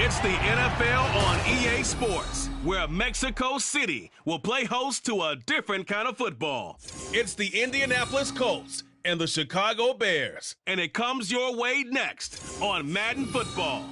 It's the NFL on EA Sports, where Mexico City will play host to a different kind of football. It's the Indianapolis Colts and the Chicago Bears, and it comes your way next on Madden Football.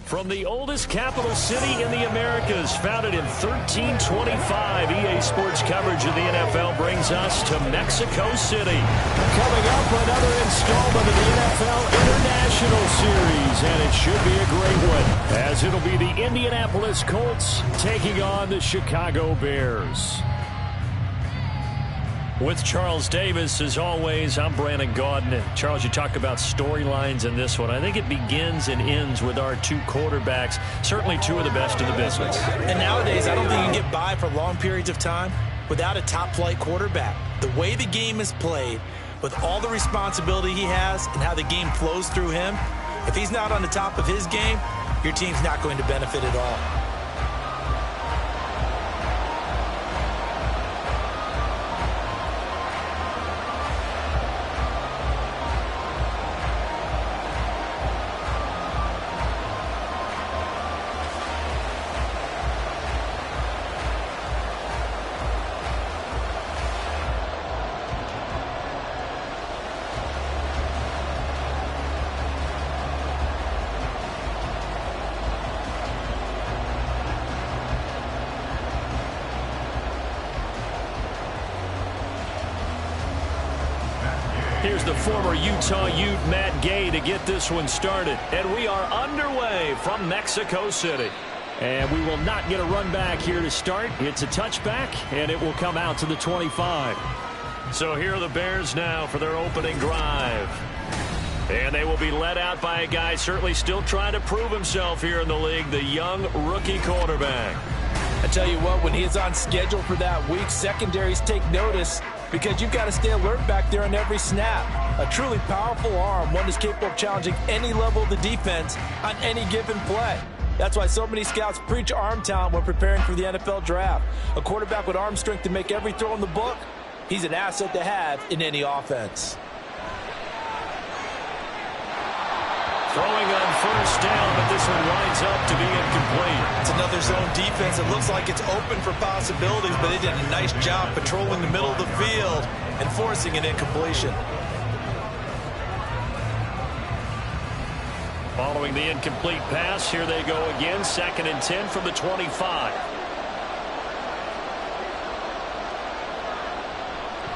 From the oldest capital city in the Americas, founded in 1325, EA Sports coverage of the NFL brings us to Mexico City. Coming up, another installment of the NFL International Series, and it should be a great one, as it'll be the Indianapolis Colts taking on the Chicago Bears. With Charles Davis, as always, I'm Brandon Gaudin. Charles, you talk about storylines in this one. I think it begins and ends with our two quarterbacks, certainly two of the best in the business. And nowadays, I don't think you can get by for long periods of time without a top-flight quarterback. The way the game is played, with all the responsibility he has and how the game flows through him, if he's not on the top of his game, your team's not going to benefit at all. Here's the former Utah Ute, Matt Gay, to get this one started. And we are underway from Mexico City. And we will not get a run back here to start. It's a touchback, and it will come out to the 25. So here are the Bears now for their opening drive. And they will be led out by a guy certainly still trying to prove himself here in the league, the young rookie quarterback. I tell you what, when he is on schedule for that week, secondaries take notice because you've got to stay alert back there on every snap. A truly powerful arm, one that's capable of challenging any level of the defense on any given play. That's why so many scouts preach arm talent when preparing for the NFL draft. A quarterback with arm strength to make every throw in the book, he's an asset to have in any offense. Throwing on first down, but this one winds up to be incomplete. It's another zone defense. It looks like it's open for possibilities, but they did a nice job patrolling the middle of the field and forcing an incompletion. Following the incomplete pass, here they go again. 2nd and 10 from the 25.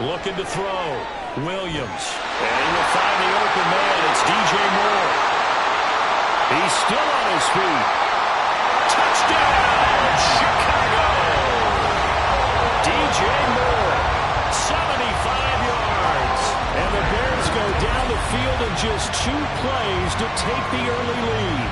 Looking to throw. Williams. And he will find the open man. It's DJ Moore. He's still on his feet. Touchdown, Chicago! DJ Moore, 75 yards. And the Bears go down the field in just 2 plays to take the early lead.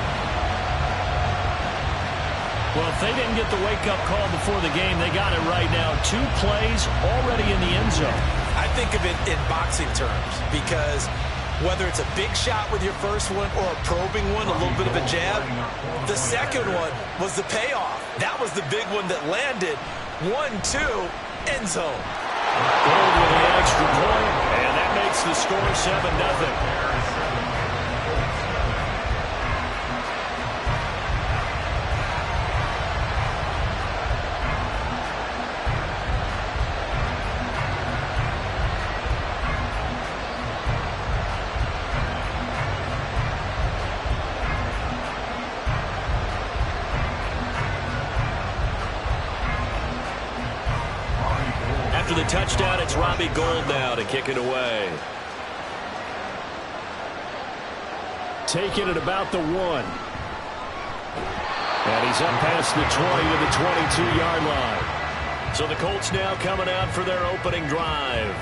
Well, if they didn't get the wake-up call before the game, they got it right now. 2 plays already in the end zone. I think of it in boxing terms because whether it's a big shot with your first one or a probing one, a little bit of a jab, the second one was the payoff. That was the big one that landed. 1-2, end zone. Gold with the extra point, and that makes the score 7-0. After the touchdown, it's Robbie Gould now to kick it away. Taking it about the 1. And he's up past the 20 to the 22-yard line. So the Colts now coming out for their opening drive.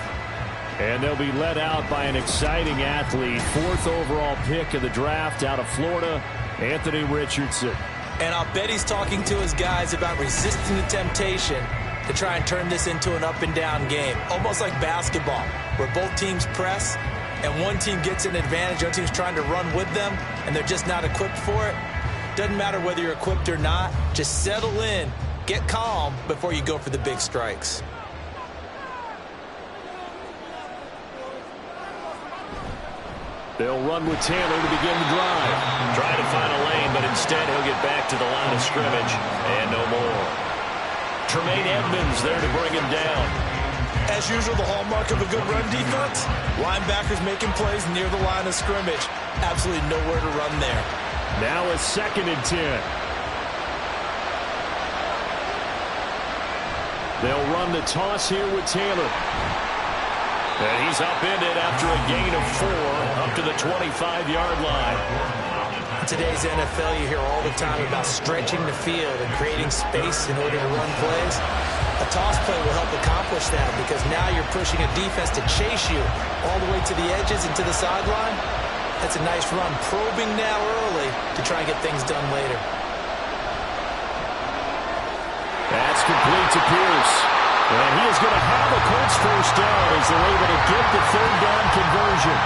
And they'll be led out by an exciting athlete. 4th overall pick of the draft out of Florida, Anthony Richardson. And I'll bet he's talking to his guys about resisting the temptation to try and turn this into an up-and-down game. Almost like basketball, where both teams press, and one team gets an advantage, the other team's trying to run with them, and they're just not equipped for it. Doesn't matter whether you're equipped or not. Just settle in, get calm before you go for the big strikes. They'll run with Taylor to begin the drive. Trying to find a lane but instead he'll get back to the line of scrimmage and no more. Tremaine Edmonds there to bring him down. As usual, the hallmark of a good run defense, linebackers making plays near the line of scrimmage. Absolutely nowhere to run there. Now a 2nd and 10. They'll run the toss here with Taylor. And he's upended after a gain of 4 up to the 25-yard line. In today's NFL, you hear all the time about stretching the field and creating space in order to run plays. A toss play will help accomplish that because now you're pushing a defense to chase you all the way to the edges and to the sideline. That's a nice run, probing now early to try and get things done later. That's complete to Pierce. And he is going to have a Colts first down as they're able to get the 3rd down conversion.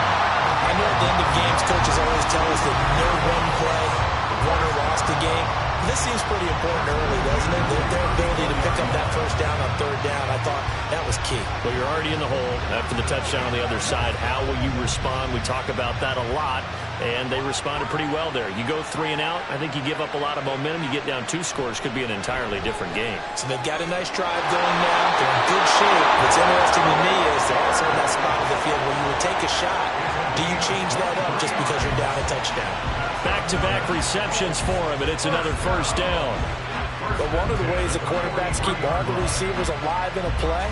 I know at the end of games, coaches always tell us that no one play won or lost a game. This seems pretty important early, doesn't it? Their ability to pick up that first down on 3rd down, I thought that was key. Well, you're already in the hole after the touchdown on the other side. How will you respond? We talk about that a lot, and they responded pretty well there. You go 3 and out, I think you give up a lot of momentum. You get down 2 scores, could be an entirely different game. So they've got a nice drive going now. They're in good shape. What's interesting to me is they're also in that spot of the field where you would take a shot. Do you change that up just because you're down a touchdown? Back-to-back receptions for him, and it's another first down. But one of the ways the quarterbacks keep all the receivers alive in a play,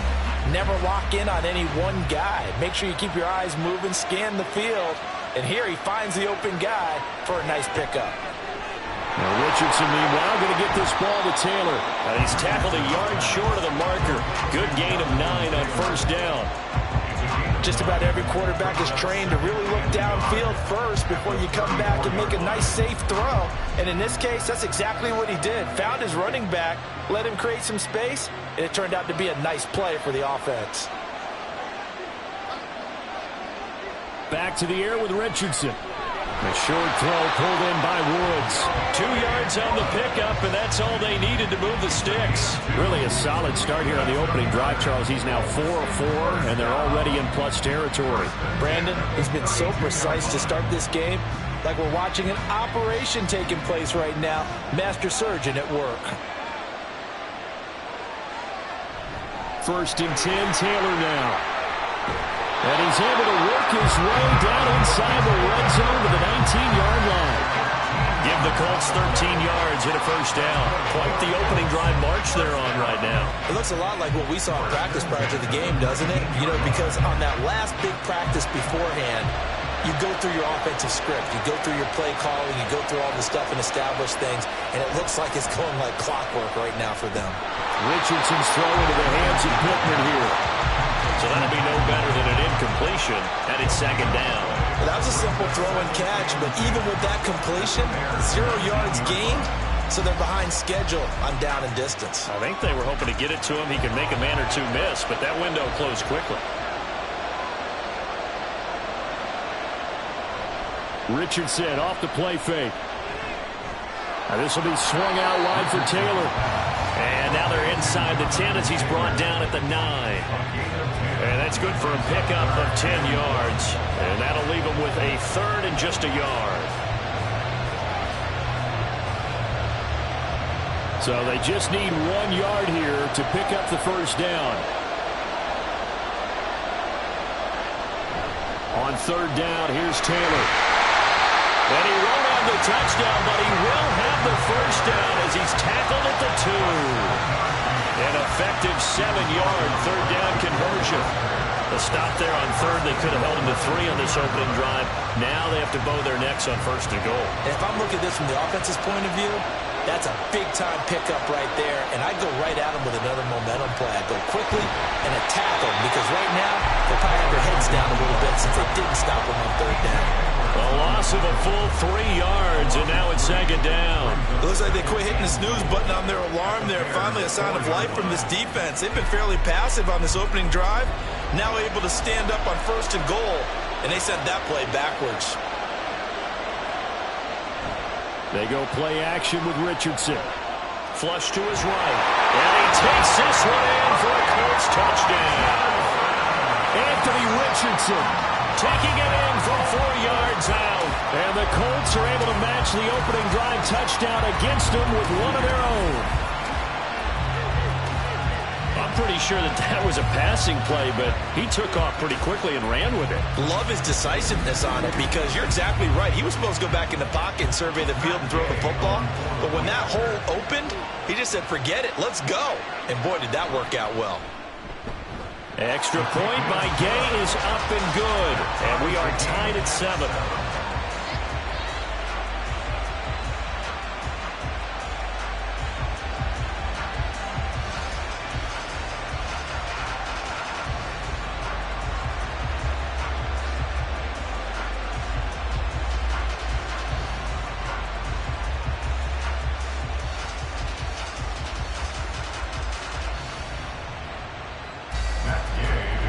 never lock in on any one guy. Make sure you keep your eyes moving, scan the field, and here he finds the open guy for a nice pickup. Now Richardson, meanwhile, going to get this ball to Taylor. And he's tackled a yard short of the marker. Good gain of 9 on first down. Just about every quarterback is trained to really look downfield first before you come back and make a nice, safe throw. And in this case, that's exactly what he did. Found his running back, let him create some space, and it turned out to be a nice play for the offense. Back to the air with Richardson. A short throw pulled in by Woods. 2 yards on the pickup, and that's all they needed to move the sticks. Really a solid start here on the opening drive, Charles. He's now 4 of 4, and they're already in plus territory. Brandon, he's been so precise to start this game, like we're watching an operation taking place right now. Master surgeon at work. 1st and 10, Taylor now. And he's able to work his way down inside the red zone to the 19-yard line. Give the Colts 13 yards and a first down. Quite the opening drive march they're on right now. It looks a lot like what we saw in practice prior to the game, doesn't it? You know, because on that last big practice beforehand, you go through your offensive script, you go through your play calling, you go through all the stuff and establish things, and it looks like it's going like clockwork right now for them. Richardson's throw into the hands of Pittman here. So that'll be no better than an incompletion, and it's 2nd down. Well, that was a simple throw and catch, but even with that completion, 0 yards gained, so they're behind schedule on down and distance. I think they were hoping to get it to him. He could make a man or 2 miss, but that window closed quickly. Richardson off the play fake. Now this will be swung out wide for Taylor. And now they're inside the 10 as he's brought down at the 9. And that's good for a pickup of 10 yards. And that'll leave him with a 3rd and just a yard. So they just need 1 yard here to pick up the first down. On 3rd down, here's Taylor. And he won't have the touchdown, but he will have the first down as he's tackled at the 2. An effective 7-yard 3rd down conversion. The stop there on 3rd, they could have held him to 3 on this opening drive. Now they have to bow their necks on 1st and goal. And if I'm looking at this from the offense's point of view, that's a big-time pickup right there, and I'd go right at him with another momentum play. I'd go quickly and attack him, because right now, they'll probably have their heads down a little bit since they didn't stop him on 3rd down. A loss of a full 3 yards, and now it's 2nd down. It looks like they quit hitting the snooze button on their alarm there. Finally a sign of life from this defense. They've been fairly passive on this opening drive. Now able to stand up on 1st and goal, and they sent that play backwards. They go play action with Richardson. Flush to his right. And he takes this one in for a Colts touchdown. Anthony Richardson taking it in from 4 yards out. And the Colts are able to match the opening drive touchdown against them with one of their own. I'm pretty sure that was a passing play, but he took off pretty quickly and ran with it. Love his decisiveness on it because you're exactly right. He was supposed to go back in the pocket and survey the field and throw the football. But when that hole opened, he just said, forget it, let's go. And boy, did that work out well. Extra point by Gay is up and good. And we are tied at 7.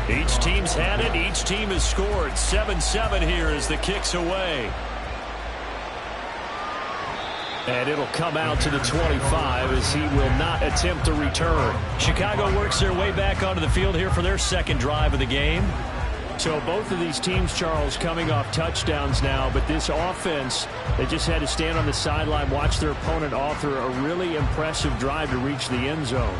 Each team's had it. Each team has scored. 7-7 here as the kick's away. And it'll come out to the 25 as he will not attempt to return. Chicago works their way back onto the field here for their second drive of the game. So both of these teams, Charles, coming off touchdowns now, but this offense, they just had to stand on the sideline, watch their opponent author a really impressive drive to reach the end zone.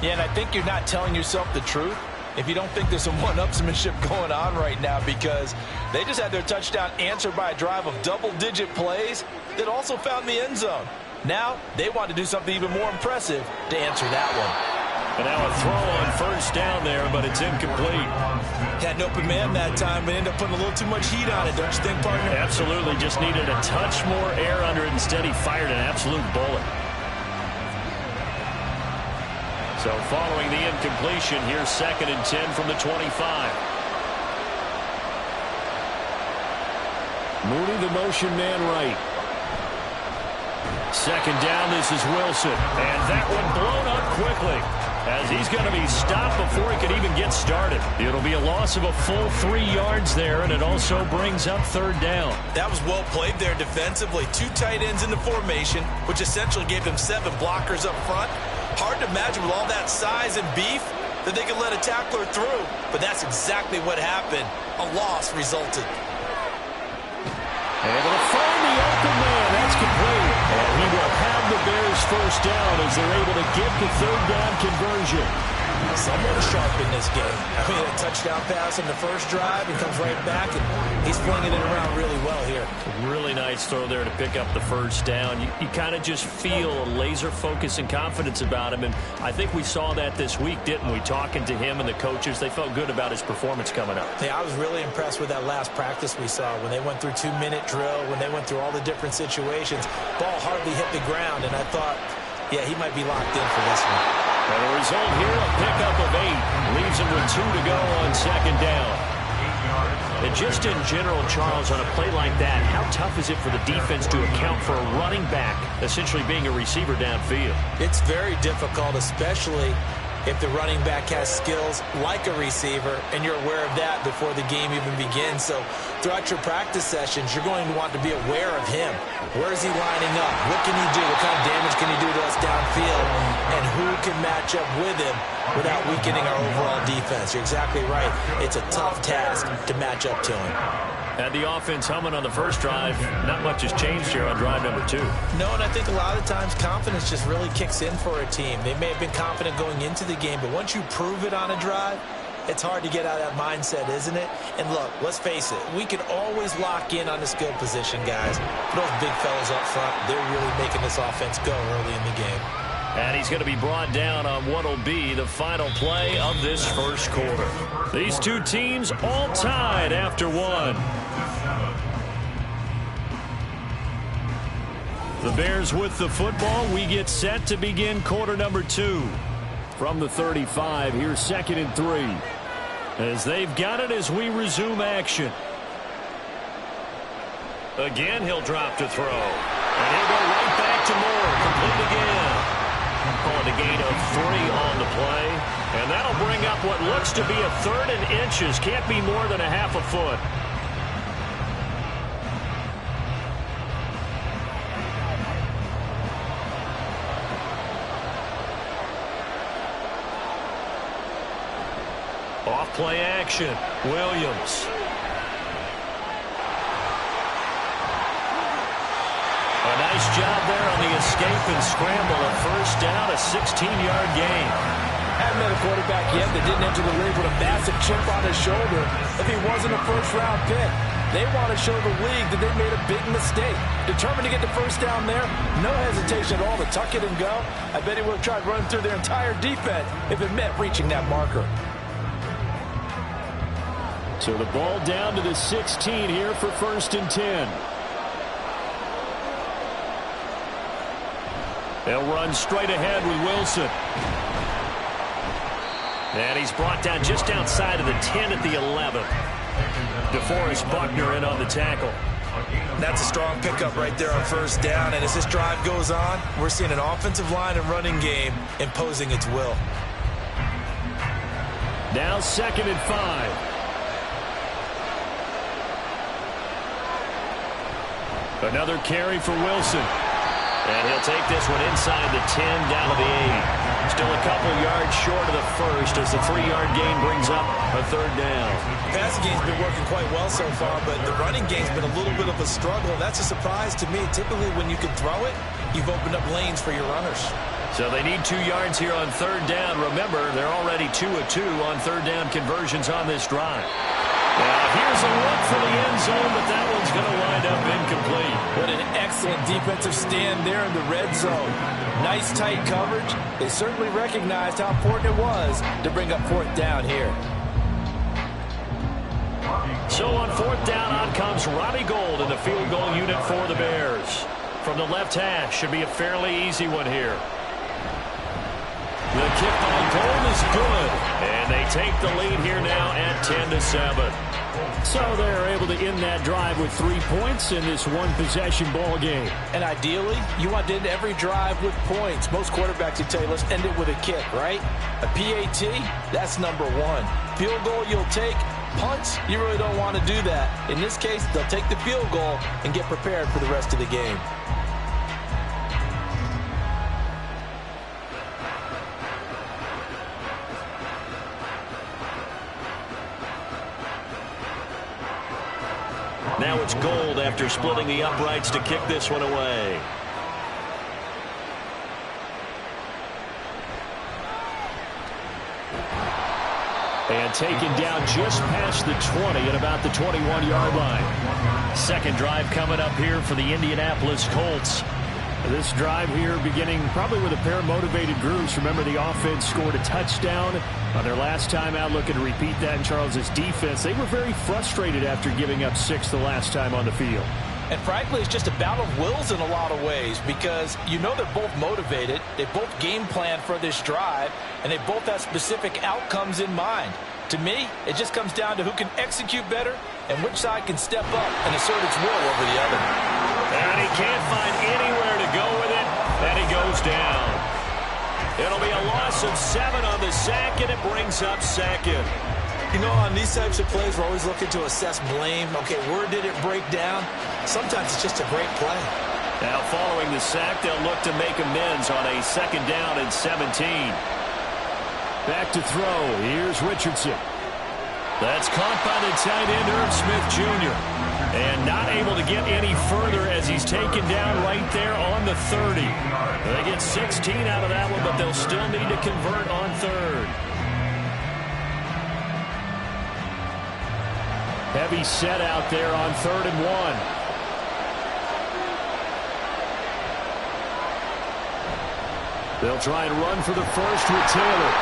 Yeah, and I think you're not telling yourself the truth if you don't think there's some one-upsmanship going on right now, because they just had their touchdown answered by a drive of double-digit plays that also found the end zone. Now they want to do something even more impressive to answer that one. And now a throw on first down there, but it's incomplete. Had an open man that time, but ended up putting a little too much heat on it, don't you think, partner? Absolutely. Just needed a touch more air under it. Instead, he fired an absolute bullet. So following the incompletion, here's 2nd and 10 from the 25. Mooney, the motion man right. 2nd down, this is Wilson. And that one blown up quickly as he's going to be stopped before he could even get started. It'll be a loss of a full 3 yards there, and it also brings up 3rd down. That was well played there defensively. 2 tight ends in the formation, which essentially gave them 7 blockers up front. Hard to imagine with all that size and beef that they could let a tackler through. But that's exactly what happened. A loss resulted. Able to find the open man. That's complete. And he will have the Bears first down as they're able to get the 3rd down conversion. Someone sharp in this game. I mean, a touchdown pass in the first drive and comes right back, and he's flinging it around really well here. Really nice throw there to pick up the first down. You kind of just feel a laser focus and confidence about him, and I think we saw that this week, didn't we? Talking to him and the coaches, they felt good about his performance coming up. Yeah, I was really impressed with that last practice we saw when they went through 2-minute drill, when they went through all the different situations. Ball hardly hit the ground, and I thought, yeah, he might be locked in for this one. And the result here, a pickup of 8. Leaves him with 2 to go on 2nd down. And just in general, Charles, on a play like that, how tough is it for the defense to account for a running back essentially being a receiver downfield? It's very difficult, especially if the running back has skills like a receiver, and you're aware of that before the game even begins. So throughout your practice sessions, you're going to want to be aware of him. Where is he lining up? What can he do? What kind of damage can he do to us downfield? And who can match up with him without weakening our overall defense? You're exactly right. It's a tough task to match up to him. Had the offense humming on the first drive. Not much has changed here on drive number 2. No, and I think a lot of times confidence just really kicks in for a team. They may have been confident going into the game, but once you prove it on a drive, it's hard to get out of that mindset, isn't it? And look, let's face it, we can always lock in on the skill position, guys. But those big fellas up front, they're really making this offense go early in the game. And he's going to be brought down on what will be the final play of this first quarter. These two teams all tied after 1. The Bears with the football. We get set to begin quarter number 2. From the 35, here's 2nd and 3. As they've got it as we resume action. Again, he'll drop to throw. And he'll go right back to Moore. Complete again. Calling a gain of 3 on the play. And that'll bring up what looks to be a 3rd and inches. Can't be more than a half a foot. Off play action. Williams. there on the escape and scramble. A first down, a 16-yard gain. Haven't met a quarterback yet that didn't enter the league with a massive chip on his shoulder if he wasn't a first-round pick. They want to show the league that they made a big mistake. Determined to get the first down there, no hesitation at all to tuck it and go. I bet he would have tried running through their entire defense if it meant reaching that marker. So the ball down to the 16 here for 1st and 10. They'll run straight ahead with Wilson. And he's brought down just outside of the 10 at the 11. DeForest Buckner in on the tackle. That's a strong pickup right there on first down. And as this drive goes on, we're seeing an offensive line and running game imposing its will. Now 2nd and 5. Another carry for Wilson. And he'll take this one inside the 10 down to the 8. Still a couple yards short of the first as the 3-yard gain brings up a 3rd down. The passing game's been working quite well so far, but the running game's been a little bit of a struggle. That's a surprise to me. Typically, when you can throw it, you've opened up lanes for your runners. So they need 2 yards here on 3rd down. Remember, they're already 2 of 2 on 3rd down conversions on this drive. Now, here's a look for the end zone, but that one's going to wind up incomplete. What an excellent defensive stand there in the red zone. Nice tight coverage. They certainly recognized how important it was to bring up 4th down here. So on 4th down, on comes Robbie Gould in the field goal unit for the Bears. From the left hash, should be a fairly easy one here. The kick by Gould is good, and they take the lead here now at 10-7. So they're able to end that drive with 3 points in this one-possession ball game. And ideally, you want to end every drive with points. Most quarterbacks will tell you, let's end it with a kick, right? A PAT, that's number 1. Field goal you'll take. Punts, you really don't want to do that. In this case, they'll take the field goal and get prepared for the rest of the game. Now it's Gould after splitting the uprights to kick this one away. And taken down just past the 20 at about the 21-yard line. Second drive coming up here for the Indianapolis Colts. This drive here beginning probably with a pair of motivated groups. Remember, the offense scored a touchdown on their last time out. Looking to repeat that in Charles's defense. They were very frustrated after giving up 6 the last time on the field. And frankly, it's just a battle of wills in a lot of ways because you know they're both motivated. They both game plan for this drive, and they both have specific outcomes in mind. To me, it just comes down to who can execute better and which side can step up and assert its will over the other. And he can't find anywhere to go with it, and he goes down. It'll be a loss of 7 on the sack, and it brings up 2nd. You know, on these types of plays, we're always looking to assess blame. Okay, where did it break down? Sometimes it's just a great play. Now, following the sack, they'll look to make amends on a 2nd down and 17. Back to throw. Here's Richardson. That's caught by the tight end, Irv Smith Jr. And not able to get any further as he's taken down right there on the 30. They get 16 out of that one, but they'll still need to convert on 3rd. Heavy set out there on 3rd and 1. They'll try and run for the first with Taylor.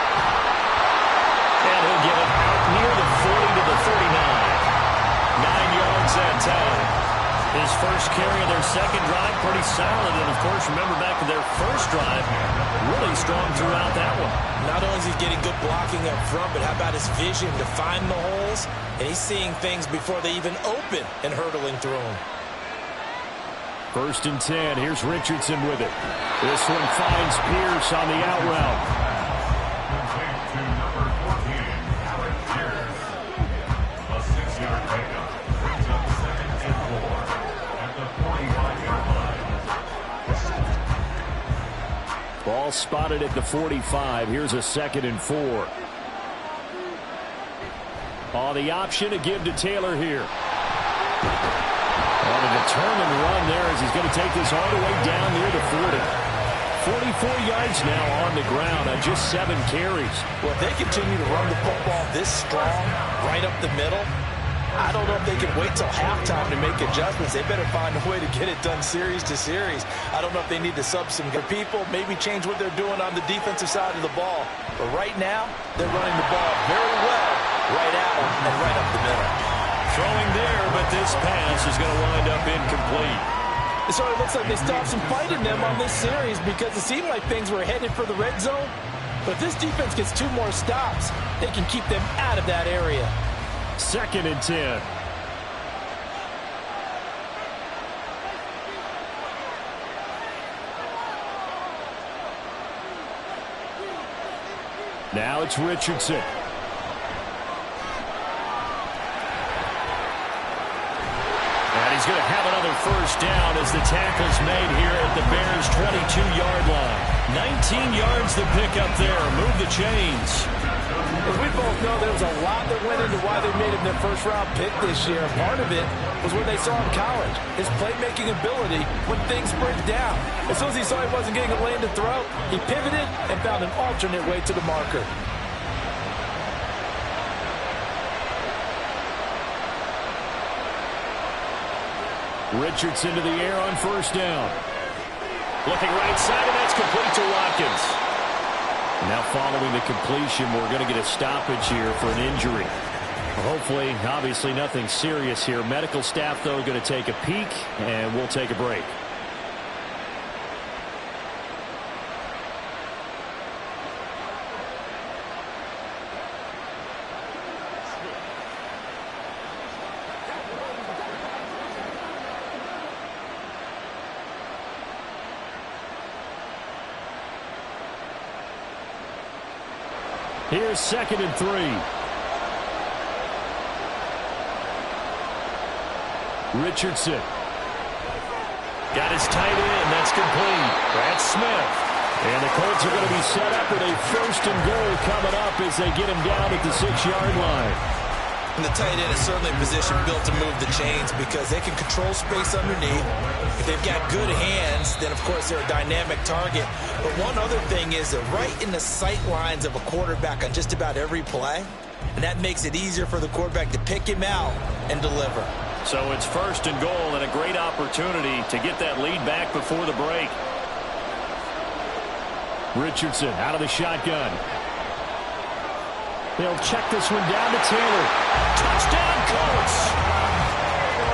And he'll get it out near the 40 to the 39. 9 yards that time. His first carry of their second drive, pretty solid. And, of course, remember back to their first drive, really strong throughout that one. Not only is he getting good blocking up front, but how about his vision to find the holes? And he's seeing things before they even open and hurdling through them. 1st and 10. Here's Richardson with it. This one finds Pierce on the out route. Ball spotted at the 45. Here's a 2nd and 4. The option to give to Taylor here. On a determined run there as he's going to take this all the way down near the 40. 44 yards now on the ground on just 7 carries. Well, if they continue to run the football this strong, right up the middle, I don't know if they can wait till halftime to make adjustments. They better find a way to get it done series to series. I don't know if they need to sub some good people, maybe change what they're doing on the defensive side of the ball. But right now, they're running the ball very well right at them and right up the middle. Throwing there, but this pass is going to wind up incomplete. So it looks like they stopped some fight in them on this series because it seemed like things were headed for the red zone. But if this defense gets 2 more stops, they can keep them out of that area. 2nd and 10. Now it's Richardson. He's going to have another first down as the tackle's made here at the Bears' 22-yard line. 19 yards to pick up there. Move the chains. Well, we both know there was a lot that went into why they made him their first-round pick this year. Part of it was what they saw in college, his playmaking ability when things break down. As soon as he saw he wasn't getting a lane to throw, he pivoted and found an alternate way to the marker. Richardson to the air on first down. Looking right side, and that's complete to Watkins. Now following the completion, we're going to get a stoppage here for an injury. Hopefully, obviously nothing serious here. Medical staff, though, going to take a peek, and we'll take a break. Here's 2nd and 3. Richardson. Got his tight end. That's complete. That's Smith. And the Colts are going to be set up with a 1st and goal coming up as they get him down at the 6-yard line. And the tight end is certainly a position built to move the chains because they can control space underneath. If they've got good hands, then, of course, they're a dynamic target. But one other thing is they're right in the sight lines of a quarterback on just about every play. And that makes it easier for the quarterback to pick him out and deliver. So it's 1st and goal and a great opportunity to get that lead back before the break. Richardson out of the shotgun. They'll check this one down to Taylor. Touchdown, Colts!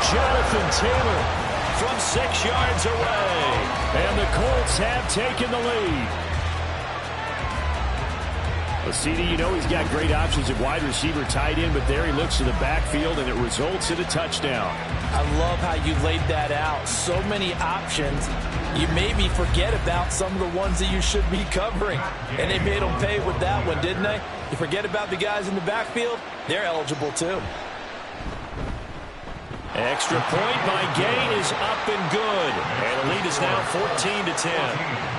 Jonathan Taylor from 6 yards away. And the Colts have taken the lead. Well, CD, you know he's got great options at wide receiver, tight end, but there he looks to the backfield, and it results in a touchdown. I love how you laid that out. So many options. You maybe forget about some of the ones that you should be covering. And they made them pay with that one, didn't they? You forget about the guys in the backfield, they're eligible too. Extra point by Gay is up and good. And the lead is now 14-10.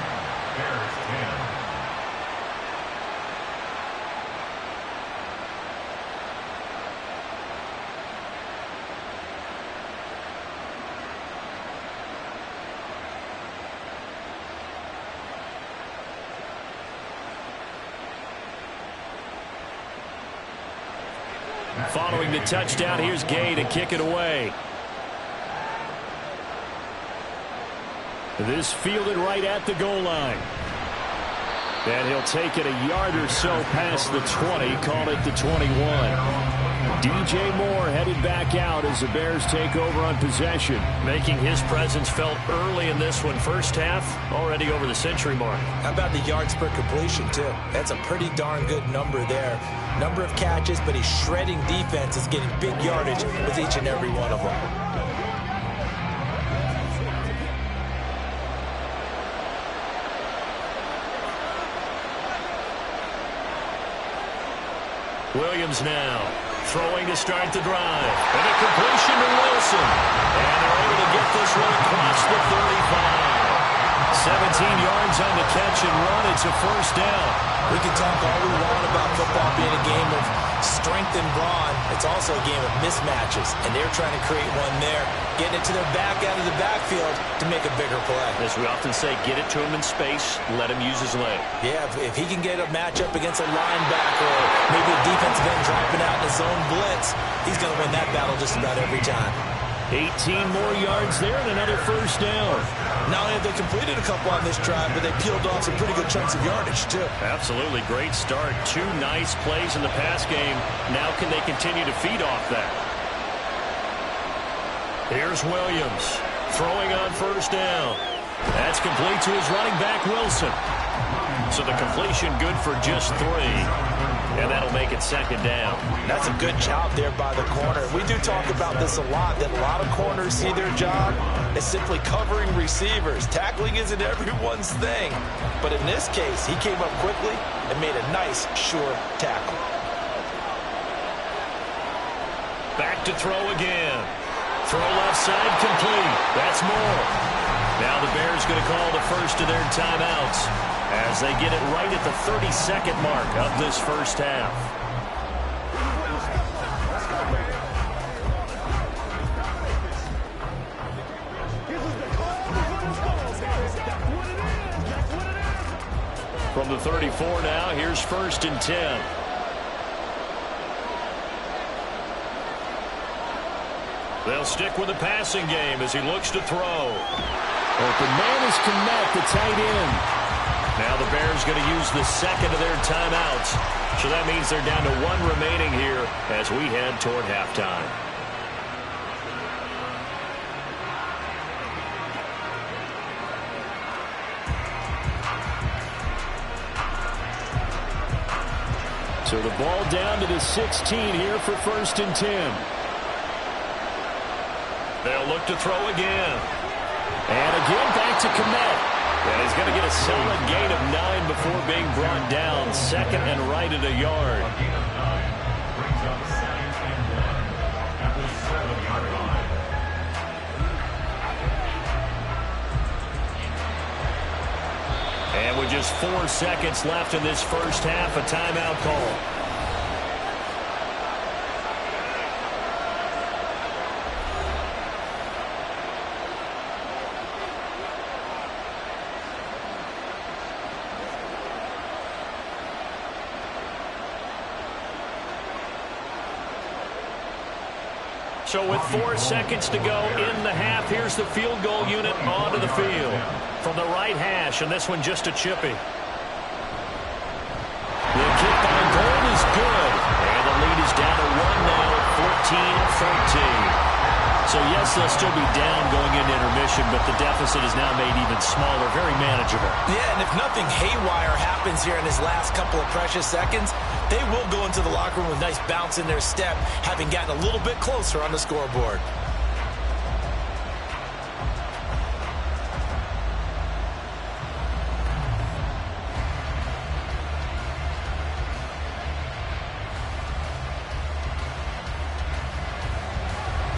Following the touchdown, here's Gay to kick it away. This fielded right at the goal line. And he'll take it a yard or so past the 20, call it the 21. DJ Moore headed back out as the Bears take over on possession. Making his presence felt early in this one. First half, already over the century mark. How about the yards per completion, too? That's a pretty darn good number there. Number of catches, but he's shredding defense is getting big yardage with each and every one of them. Williams now throwing to start the drive. And a completion to Wilson. And they're able to get this one across the 35. 17 yards on the catch and run. It's a first down. We can talk all we want about football being a game of strength strength and brawn. It's also a game of mismatches, and they're trying to create one there, getting it to their back out of the backfield to make a bigger play. As we often say, get it to him in space, let him use his leg. Yeah, if he can get a matchup against a linebacker or maybe a defensive end dropping out in a zone blitz, he's going to win that battle just about every time. 18 more yards there and another first down. Not only have they completed a couple on this drive, but they peeled off some pretty good chunks of yardage, too. Absolutely. Great start. 2 nice plays in the pass game. Now can they continue to feed off that? Here's Williams throwing on first down. That's complete to his running back, Wilson. So the completion good for just 3. And that'll make it second down. That's a good job there by the corner. We do talk about this a lot, that a lot of corners see their job as simply covering receivers. Tackling isn't everyone's thing. But in this case, he came up quickly and made a nice, sure tackle. Back to throw again. Throw left side complete. That's more. Now the Bears going to call the first of their timeouts as they get it right at the 30-second mark of this first half. From the 34 now, here's 1st and 10. They'll stick with the passing game as he looks to throw. Open man is Kmet, the tight end. Now the Bears going to use the second of their timeouts. So that means they're down to 1 remaining here as we head toward halftime. So the ball down to the 16 here for 1st and 10. They'll look to throw again. And again back to Kmet. And he's going to get a solid gain of 9 before being brought down. 2nd and right at a yard. And with just 4 seconds left in this first half, a timeout call. So with 4 seconds to go in the half, here's the field goal unit onto the field. From the right hash, and this one just a chippy. The kick by Gold is good. And the lead is down to 1 now, 14-13. So yes, they'll still be down going into intermission, but the deficit is now made even smaller, very manageable. Yeah, and if nothing haywire happens here in his last couple of precious seconds, they will go into the locker room with a nice bounce in their step, having gotten a little bit closer on the scoreboard.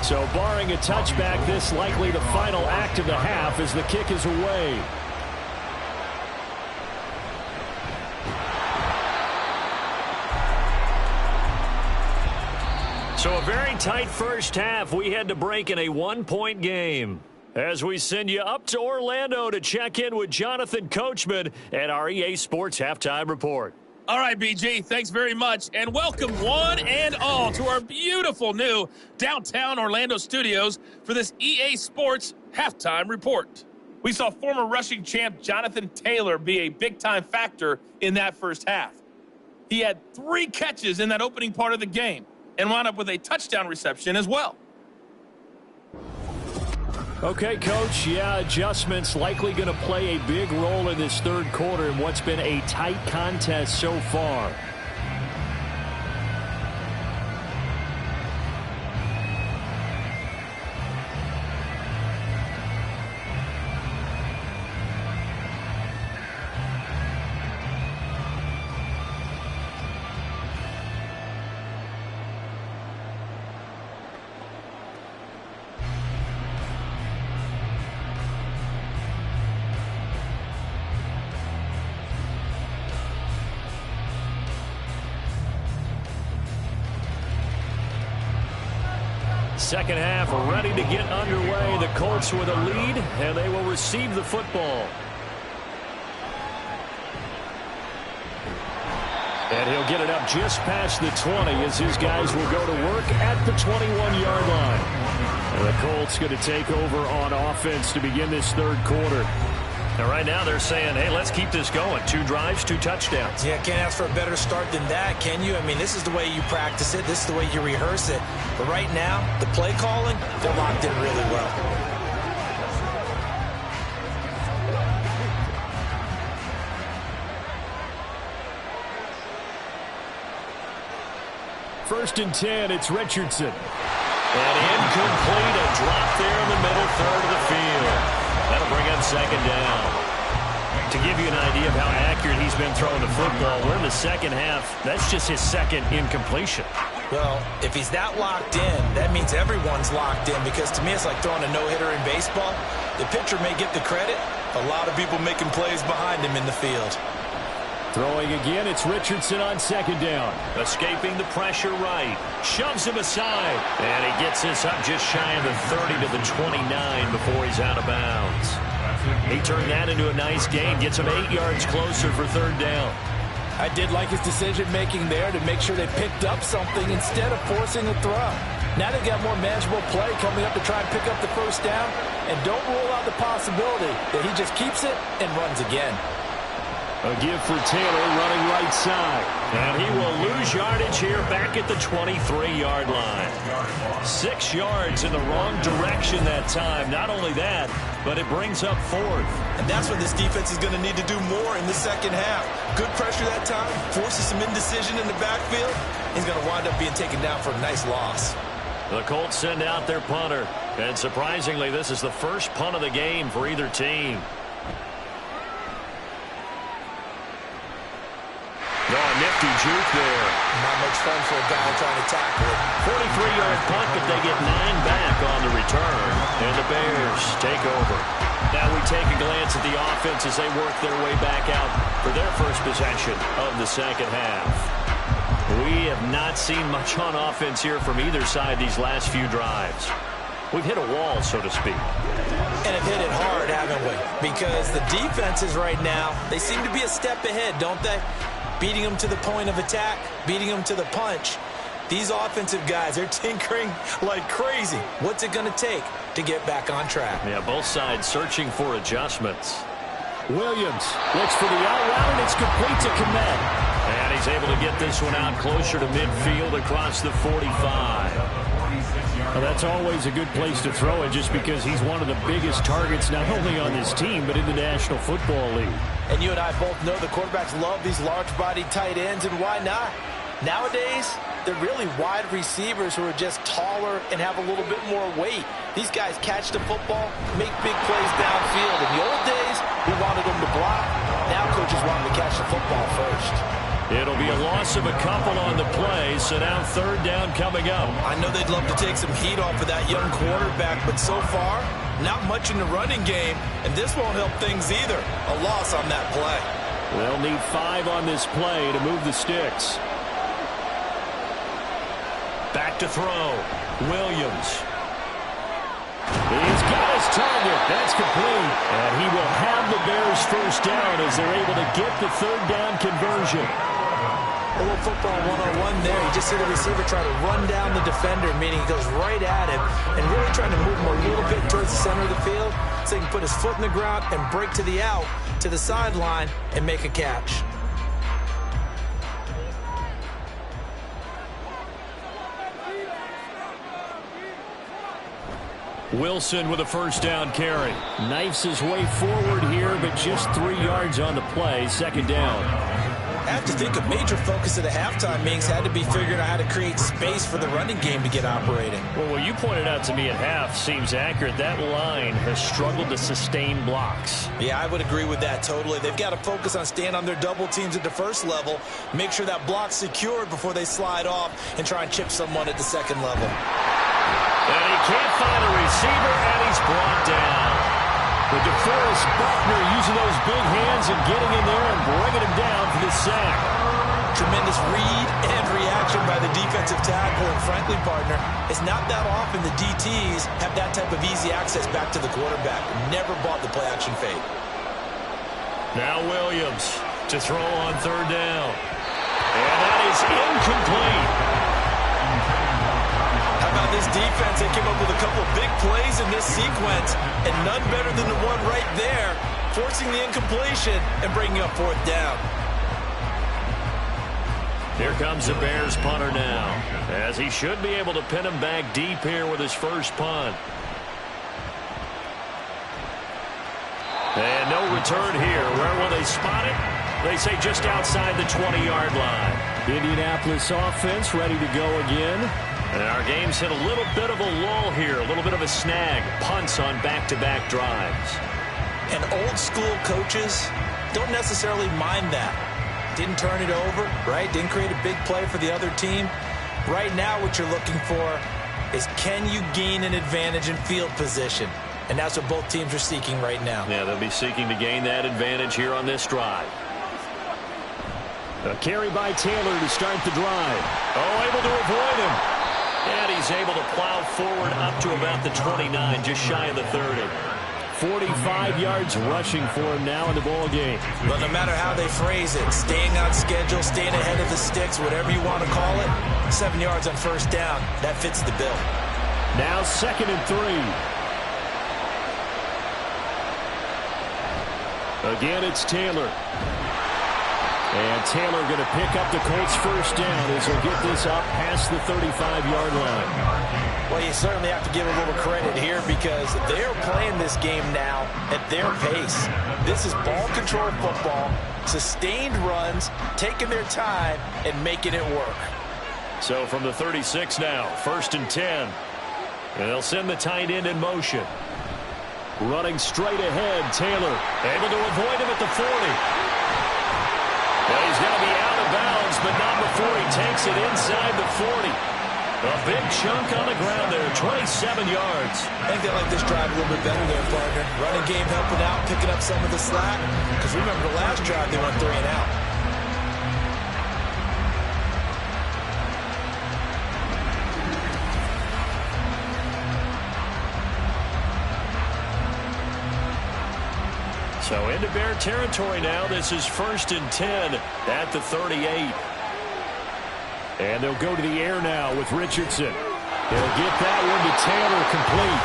So barring a touchback, this likely the final act of the half as the kick is away. So a very tight first half. We had to break in a 1-point game. As we send you up to Orlando to check in with Jonathan Coachman at our EA Sports Halftime Report. All right, BG, thanks very much, and welcome one and all to our beautiful new downtown Orlando studios for this EA Sports Halftime Report. We saw former rushing champ Jonathan Taylor be a big-time factor in that first half. He had 3 catches in that opening part of the game and wound up with a touchdown reception as well. Okay, Coach, yeah, adjustments likely going to play a big role in this third quarter in what's been a tight contest so far. Second half ready to get underway. The Colts with a lead, and they will receive the football. And he'll get it up just past the 20 as his guys will go to work at the 21-yard line. And the Colts going to take over on offense to begin this third quarter. And right now they're saying, hey, let's keep this going. 2 drives, 2 touchdowns. Yeah, can't ask for a better start than that, can you? I mean, this is the way you practice it. This is the way you rehearse it. But right now, the play calling, they're locked in really well. First and 10, it's Richardson. And incomplete, a drop there in the middle third of the field. That'll bring up second down. To give you an idea of how accurate he's been throwing the football, we're in the second half. That's just his second incompletion. Well, if he's that locked in, that means everyone's locked in, because to me it's like throwing a no-hitter in baseball. The pitcher may get the credit, a lot of people making plays behind him in the field. Throwing again, it's Richardson on second down. Escaping the pressure right. Shoves him aside. And he gets this up just shy of the 30 to the 29 before he's out of bounds. He turned that into a nice gain. Gets him 8 yards closer for third down. I did like his decision-making there to make sure they picked up something instead of forcing a throw. Now they've got more manageable play coming up to try and pick up the first down. And don't rule out the possibility that he just keeps it and runs again. A give for Taylor running right side. And he will lose yardage here back at the 23-yard line. 6 yards in the wrong direction that time. Not only that, but it brings up fourth. And that's what this defense is going to need to do more in the second half. Good pressure that time, forces some indecision in the backfield. He's going to wind up being taken down for a nice loss. The Colts send out their punter. And surprisingly, this is the first punt of the game for either team. Oh, nifty juke there. Not much fun for a guy trying to tackle it. 43-yard punt, but they get 9 back on the return. And the Bears take over. Now we take a glance at the offense as they work their way back out for their first possession of the second half. We have not seen much on offense here from either side these last few drives. We've hit a wall, so to speak. And have hit it hard, haven't we? Because the defenses right now, they seem to be a step ahead, don't they? Beating them to the point of attack, beating them to the punch. These offensive guys, they're tinkering like crazy. What's it going to take to get back on track? Yeah, both sides searching for adjustments. Williams looks for the out route, and it's complete to Komet. And he's able to get this one out closer to midfield across the 45. Well, that's always a good place to throw it, just because he's one of the biggest targets not only on this team but in the National Football League. And you and I both know the quarterbacks love these large-bodied tight ends, and why not? Nowadays, they're really wide receivers who are just taller and have a little bit more weight. These guys catch the football, make big plays downfield. In the old days, we wanted them to block. Now coaches want them to catch the football first. It'll be a loss of a couple on the play, so now third down coming up. I know they'd love to take some heat off of that young quarterback, but so far, not much in the running game, and this won't help things either. A loss on that play. They'll need 5 on this play to move the sticks. Back to throw. Williams. He's got his target. That's complete. And he will have the Bears first down as they're able to get the third down conversion. A little football one-on-one there. You just see the receiver try to run down the defender, meaning he goes right at him and really trying to move him a little bit towards the center of the field so he can put his foot in the ground and break to the out, to the sideline, and make a catch. Wilson with a first down carry. Knifes his way forward here, but just 3 yards on the play. Second down. I have to think a major focus of the halftime meetings had to be figuring out how to create space for the running game to get operating. Well, what you pointed out to me at half seems accurate. That line has struggled to sustain blocks. Yeah, I would agree with that totally. They've got to focus on staying on their double teams at the first level, make sure that block's secured before they slide off and try and chip someone at the second level. And he can't find a receiver, and he's brought down. But DeForest Buckner using those big hands and getting in there and bringing him down for the sack. Tremendous read and reaction by the defensive tackle in front frankly, partner, it's not that often the DTs have that type of easy access back to the quarterback. Never bought the play-action fade. Now Williams to throw on third down. And that is incomplete. How about this defense? They came up with a couple of big plays in this sequence, and none better than the one right there, forcing the incompletion and bringing up fourth down. Here comes the Bears punter now, as he should be able to pin him back deep here with his first punt. And no return here. Where will they spot it? They say just outside the 20-yard line. Indianapolis offense ready to go again. And our game's hit a little bit of a lull here, a little bit of a snag. Punts on back-to-back drives. And old-school coaches don't necessarily mind that. Didn't turn it over, right? Didn't create a big play for the other team. Right now what you're looking for is, can you gain an advantage in field position? And that's what both teams are seeking right now. Yeah, they'll be seeking to gain that advantage here on this drive. A carry by Taylor to start the drive. Oh, able to avoid him. And he's able to plow forward up to about the 29, just shy of the 30. 45 yards rushing for him now in the ball game. But no matter how they phrase it, staying on schedule, staying ahead of the sticks, whatever you want to call it, 7 yards on first down, that fits the bill. Now 2nd and 3. Again, it's Taylor. And Taylor going to pick up the Colts' first down as he'll get this up past the 35-yard line. Well, you certainly have to give a little credit here because they're playing this game now at their pace. This is ball control football, sustained runs, taking their time and making it work. So from the 36 now, 1st and 10. And they'll send the tight end in motion. Running straight ahead, Taylor able to avoid him at the 40. Well, he's going to be out of bounds, but not before he takes it inside the 40. A big chunk on the ground there, 27 yards. I think they like this drive a little bit better there, partner. Running game helping out, picking up some of the slack. Because remember the last drive, they went 3 and out. So into Bear territory now. This is 1st and 10 at the 38. And they'll go to the air now with Richardson. He'll get that one to Taylor complete.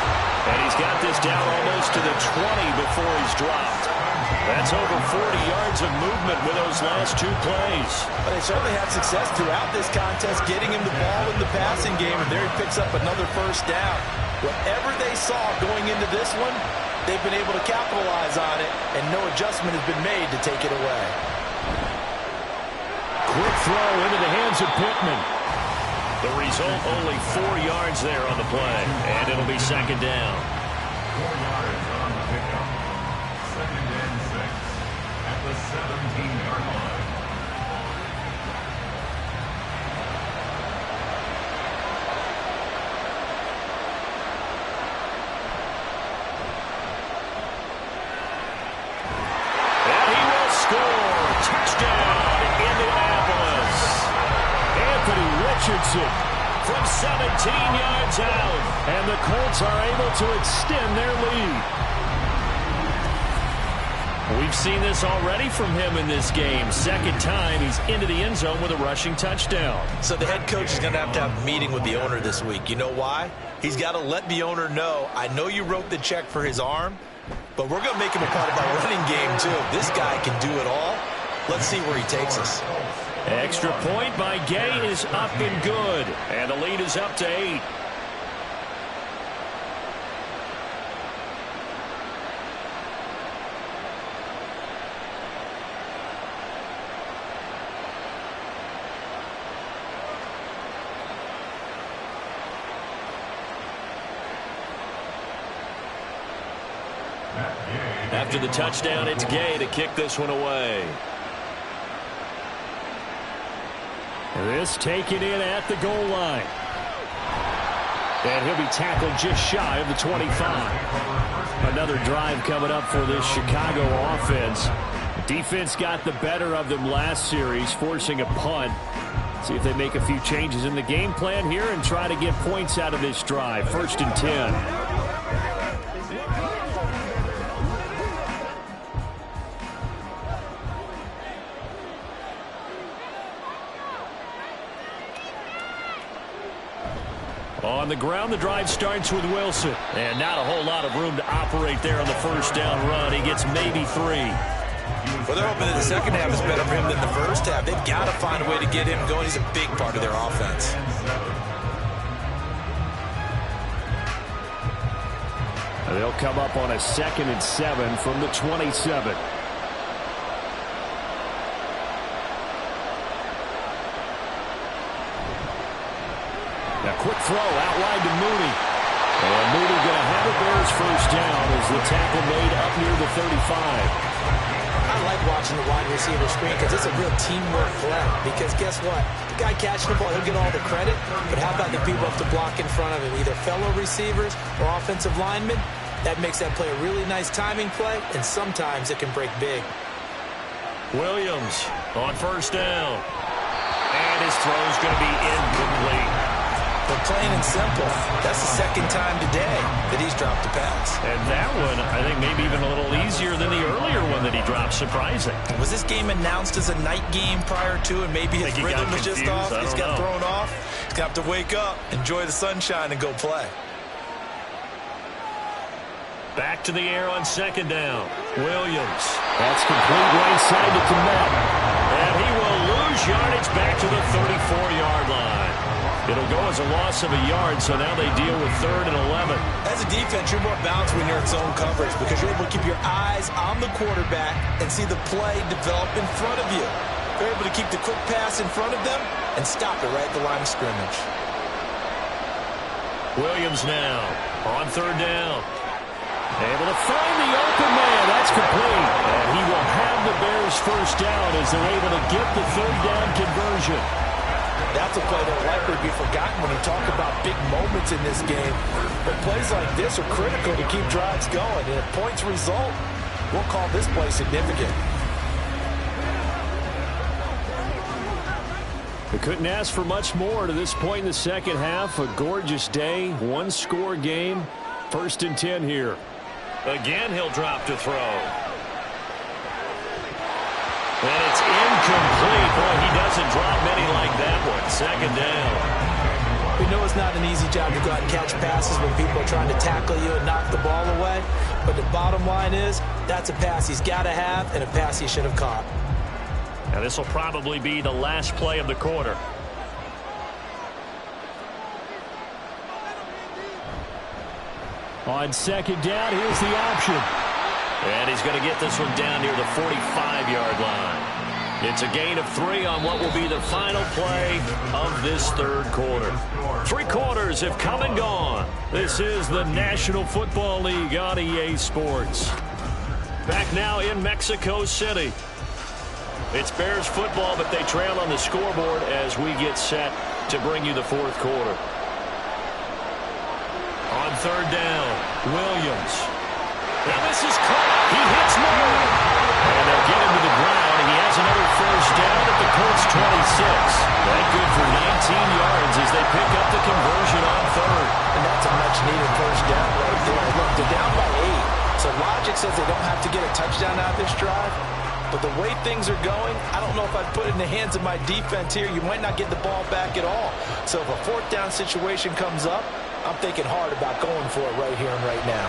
And he's got this down almost to the 20 before he's dropped. That's over 40 yards of movement with those last 2 plays. But they certainly had success throughout this contest, getting him the ball in the passing game, and there he picks up another first down. Whatever they saw going into this one, they've been able to capitalize on it, and no adjustment has been made to take it away. Quick throw into the hands of Pittman. The result, only 4 yards there on the play, and it'll be 2nd down. 4 yards on the pickup. 2nd and 6 at the 17-yard line. And he will score. Touchdown, Indianapolis. Anthony Richardson from 17 yards out. And the Colts are able to extend their lead. We've seen this already from him in this game. 2nd time he's into the end zone with a rushing touchdown. So the head coach is going to have a meeting with the owner this week. You know why? He's got to let the owner know, I know you wrote the check for his arm, but we're going to make him a part of our running game too. This guy can do it all. Let's see where he takes us. Extra point by Gay is up and good. And the lead is up to 8. After the touchdown, it's Gay to kick this one away. This taken in at the goal line. And he'll be tackled just shy of the 25. Another drive coming up for this Chicago offense. Defense got the better of them last series, forcing a punt. See if they make a few changes in the game plan here and try to get points out of this drive. 1st and 10. On the ground, the drive starts with Wilson. And not a whole lot of room to operate there on the 1st down run. He gets maybe 3. Well, they're hoping that the second half is better for him than the first half. They've got to find a way to get him going. He's a big part of their offense. They'll come up on a 2nd and 7 from the 27. A quick throw out wide to Mooney. And Mooney going to have a Bears 1st down as the tackle made up near the 35. I like watching the wide receiver screen because it's a real teamwork play. Because guess what? The guy catching the ball, he'll get all the credit. But how about the people up to block in front of him? Either fellow receivers or offensive linemen. That makes that play a really nice timing play. And sometimes it can break big. Williams on 1st down. And his throw's going to be incomplete. But plain and simple, that's the 2nd time today that he's dropped a pass. And that one, I think, maybe even a little easier than the earlier one that he dropped. Surprising. Was this game announced as a night game prior to, and maybe his rhythm was just off? He's got thrown off. He's going to have to wake up, enjoy the sunshine, and go play. Back to the air on 2nd down. Williams. That's complete right side to Komet. And he will lose yardage back to the 34-yard line. It'll go as a loss of a yard, so now they deal with 3rd and 11. As a defense, you're more balanced when you're in zone coverage because you're able to keep your eyes on the quarterback and see the play develop in front of you. They're able to keep the quick pass in front of them and stop it right at the line of scrimmage. Williams now on 3rd down. Able to find the open man. That's complete. And he will have the Bears 1st down as they're able to get the 3rd down conversion. That's a play that will likely be forgotten when you talk about big moments in this game. But plays like this are critical to keep drives going. And if points result, we'll call this play significant. They couldn't ask for much more to this point in the 2nd half. A gorgeous day, 1-score game. 1st and 10 here. Again, he'll drop to throw. And it's incomplete. Boy, he doesn't drop many like that one. 2nd down. We know it's not an easy job to go out and catch passes when people are trying to tackle you and knock the ball away. But the bottom line is, that's a pass he's got to have and a pass he should have caught. Now this will probably be the last play of the quarter. On 2nd down, here's the option. And he's going to get this one down near the 45-yard line. It's a gain of 3 on what will be the final play of this 3rd quarter. 3 quarters have come and gone. This is the National Football League on EA Sports. Back now in Mexico City. It's Bears football, but they trail on the scoreboard as we get set to bring you the 4th quarter. On 3rd down, Williams. Now this is caught. He hits Moore. And they'll get him to the ground. He has another 1st down at the Colts 26. That good for 19 yards as they pick up the conversion on 3rd. And that's a much-needed 1st down right there. Look, they're down by 8. So logic says they don't have to get a touchdown out of this drive. But the way things are going, I don't know if I'd put it in the hands of my defense here. You might not get the ball back at all. So if a 4th down situation comes up, I'm thinking hard about going for it right here and right now.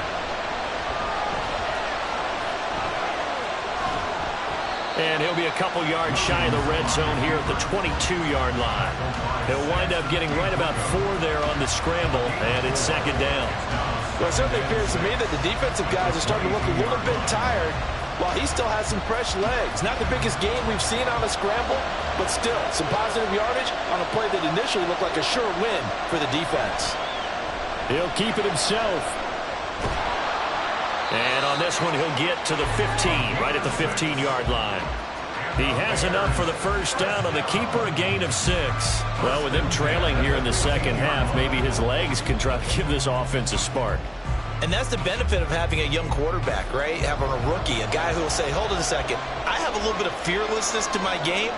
And he'll be a couple yards shy of the red zone here at the 22-yard line. He'll wind up getting right about 4 there on the scramble, and it's 2nd down. Well, it certainly appears to me that the defensive guys are starting to look a little bit tired while he still has some fresh legs. Not the biggest game we've seen on a scramble, but still some positive yardage on a play that initially looked like a sure win for the defense. He'll keep it himself. And on this one, he'll get to the 15, right at the 15-yard line. He has enough for the 1st down on the keeper, a gain of 6. Well, with him trailing here in the 2nd half, maybe his legs can try to give this offense a spark. And that's the benefit of having a young quarterback, right? Having a rookie, a guy who will say, hold it a second, I have a little bit of fearlessness to my game.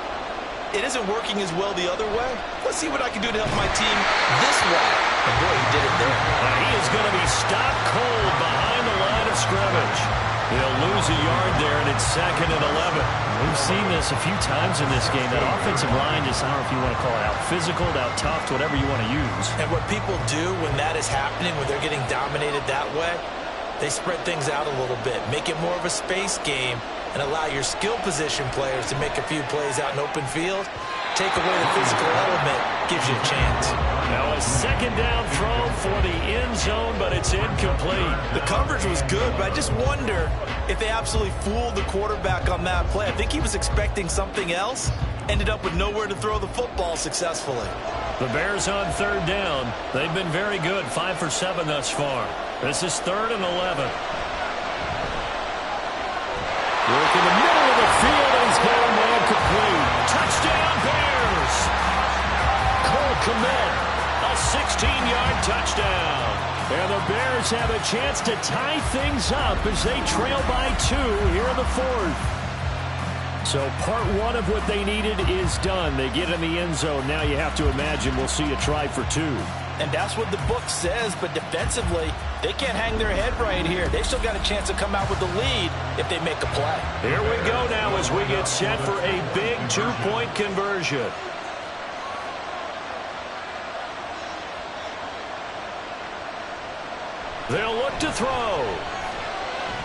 it isn't working as well the other way. Let's see what I can do to help my team this way. And boy, he did it there. And he is going to be stopped cold behind the line of scrimmage. He'll lose a yard there, and it's 2nd and 11. We've seen this a few times in this game. That offensive line, just, I don't know if you want to call it out physical, out tough, whatever you want to use. And what people do when that is happening, when they're getting dominated that way, they spread things out a little bit, make it more of a space game, and allow your skill position players to make a few plays out in open field. Take away the physical element, gives you a chance. Now a 2nd down throw for the end zone, but it's incomplete. The coverage was good, but I just wonder if they absolutely fooled the quarterback on that play. I think he was expecting something else, ended up with nowhere to throw the football successfully. The Bears on 3rd down. They've been very good, 5 for 7 thus far. This is 3rd and 11. Work in the middle of the field, and he's got a man complete. Touchdown, Bears! Cole Kmet, a 16-yard touchdown. And the Bears have a chance to tie things up as they trail by 2 here in the 4th. So part 1 of what they needed is done. They get in the end zone. Now you have to imagine we'll see a try for 2. And that's what the book says, but defensively, they can't hang their head right here. They've still got a chance to come out with the lead if they make a play. Here we go now as we get set for a big 2-point conversion. They'll look to throw.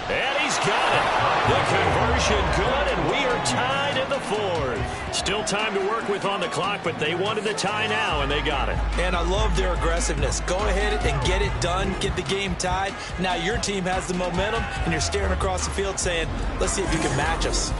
And he's got it. The conversion good, and we are tied in the 4th. Still time to work with on the clock, but they wanted the tie now, and they got it. And I love their aggressiveness. Go ahead and get it done, get the game tied. Now your team has the momentum, and you're staring across the field saying, let's see if you can match us.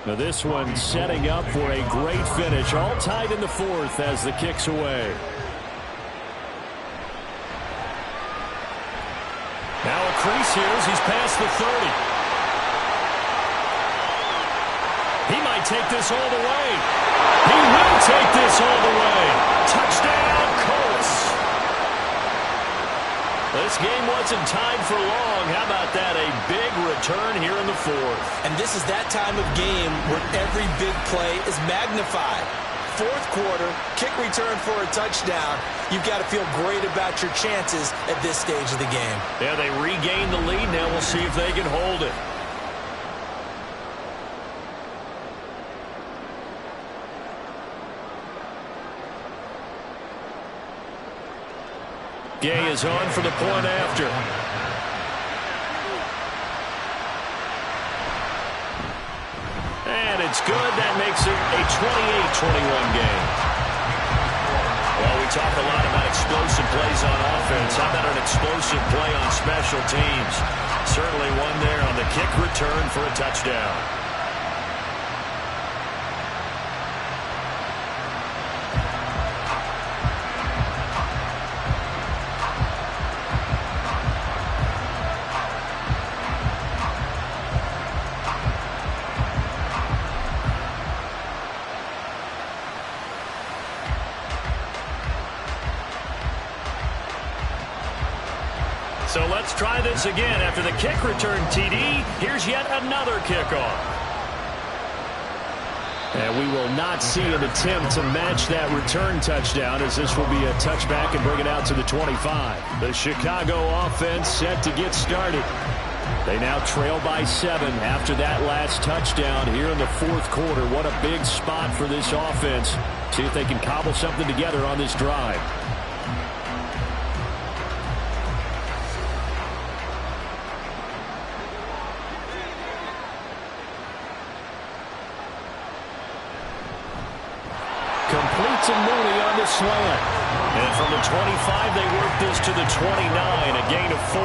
Now this one setting up for a great finish. All tied in the 4th as the kick's away. Now a crease here as he's past the 30. He might take this all the way. He will take this all the way. Touchdown, Colts. This game wasn't tied for long. How about that? A big return here in the 4th. And this is that time of game where every big play is magnified. 4th quarter, kick return for a touchdown. You've got to feel great about your chances at this stage of the game. Yeah, they regain the lead. Now we'll see if they can hold it. Gay is on for the point after. And it's good. That makes it a 28-21 game. Well, we talk a lot about explosive plays on offense. How about an explosive play on special teams? Certainly one there on the kick return for a touchdown. So let's try this again. After the kick return TD, here's yet another kickoff. And we will not see an attempt to match that return touchdown, as this will be a touchback and bring it out to the 25. The Chicago offense set to get started. They now trail by 7 after that last touchdown here in the 4th quarter. What a big spot for this offense. See if they can cobble something together on this drive. Complete to Mooney on the slant. And from the 25, they work this to the 29, a gain of 4.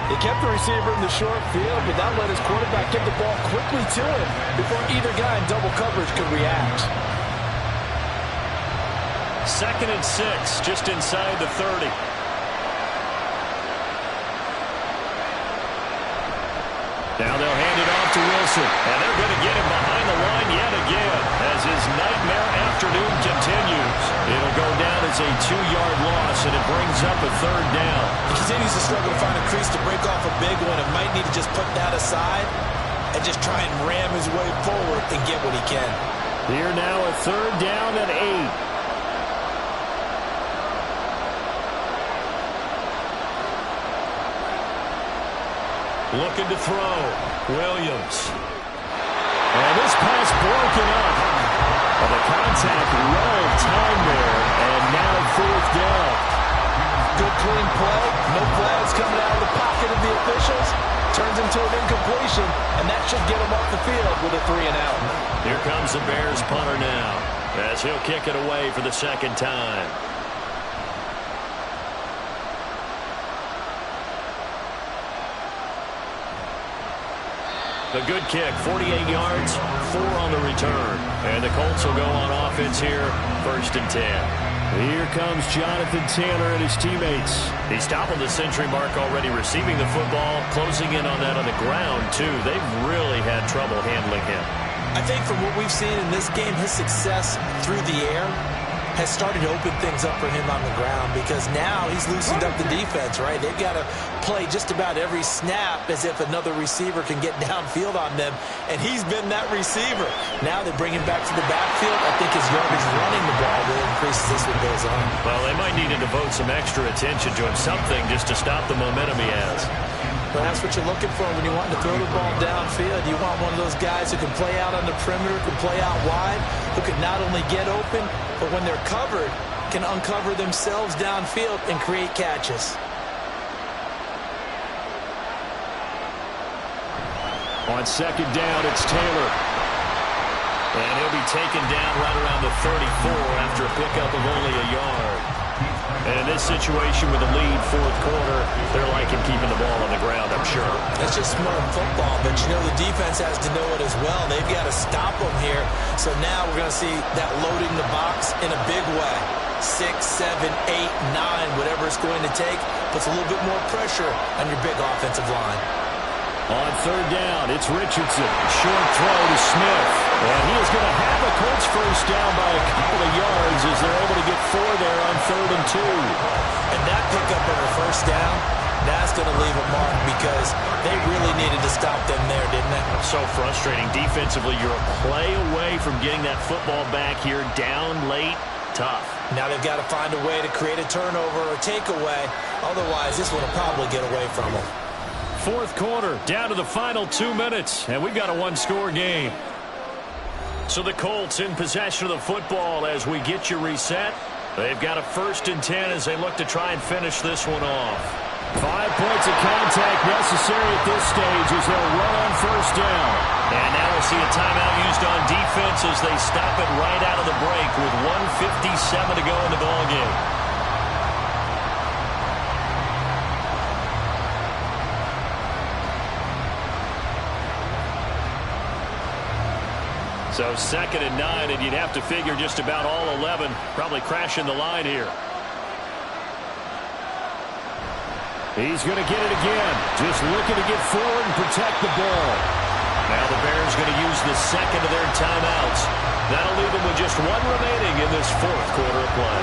They kept the receiver in the short field, but that let his quarterback get the ball quickly to him before either guy in double coverage could react. 2nd and 6, just inside the 30. Now they'll hand it off to Wilson. And they're going to get him behind the line yet again as his nightmare afternoon continues. It'll go down as a 2-yard loss, and it brings up a 3rd down. He continues to struggle to find a crease to break off a big one and might need to just put that aside and just try and ram his way forward and get what he can. Here now a 3rd down and 8. Looking to throw. Williams. And this pass broken up. Well, the contact well timed there, and now 4th down. Good clean play. No flags coming out of the pocket of the officials. Turns into an incompletion, and that should get him off the field with a 3-and-out. Here comes the Bears punter now, as he'll kick it away for the 2nd time. A good kick, 48 yards, 4 on the return. And the Colts will go on offense here, 1st and 10. Here comes Jonathan Taylor and his teammates. He's toppled the century mark already receiving the football, closing in on that on the ground, too. They've really had trouble handling him. I think from what we've seen in this game, his success through the air has started to open things up for him on the ground because now he's loosened up the defense, right? They've got to play just about every snap as if another receiver can get downfield on them, and he's been that receiver. Now they bring him back to the backfield. I think his yardage running the ball will increase as this one goes on. Well, they might need to devote some extra attention to him, something just to stop the momentum he has. But that's what you're looking for when you want to throw the ball downfield. You want one of those guys who can play out on the perimeter, can play out wide, who can not only get open, but when they're covered, can uncover themselves downfield and create catches. On 2nd down, it's Taylor. And he'll be taken down right around the 34 after a pickup of only a yard. And in this situation with the lead 4th quarter, they're liking keeping the ball on the ground, I'm sure. That's just smart football, but you know the defense has to know it as well. They've got to stop them here. So now we're going to see that loading the box in a big way. 6, 7, 8, 9, whatever it's going to take, puts a little bit more pressure on your big offensive line. On 3rd down, it's Richardson. Short throw to Smith. And he is going to have a Colts first down by a couple of yards as they're able to get 4 there on 3rd and 2. And that pickup of a first down, that's going to leave a mark because they really needed to stop them there, didn't they? So frustrating. Defensively, you're a play away from getting that football back here down late. Tough. Now they've got to find a way to create a turnover or takeaway. Otherwise, this one will probably get away from them. 4th quarter, down to the final 2 minutes, and we've got a 1-score game. So the Colts in possession of the football as we get you reset. They've got a 1st and 10 as they look to try and finish this one off. 5 points of contact necessary at this stage as they'll run on 1st down. And now we'll see a timeout used on defense as they stop it right out of the break with 1:57 to go in the ballgame. So 2nd and 9, and you'd have to figure just about all 11 probably crashing the line here. He's going to get it again. Just looking to get forward and protect the ball. Now the Bears going to use the 2nd of their timeouts. That'll leave them with just 1 remaining in this 4th quarter of play.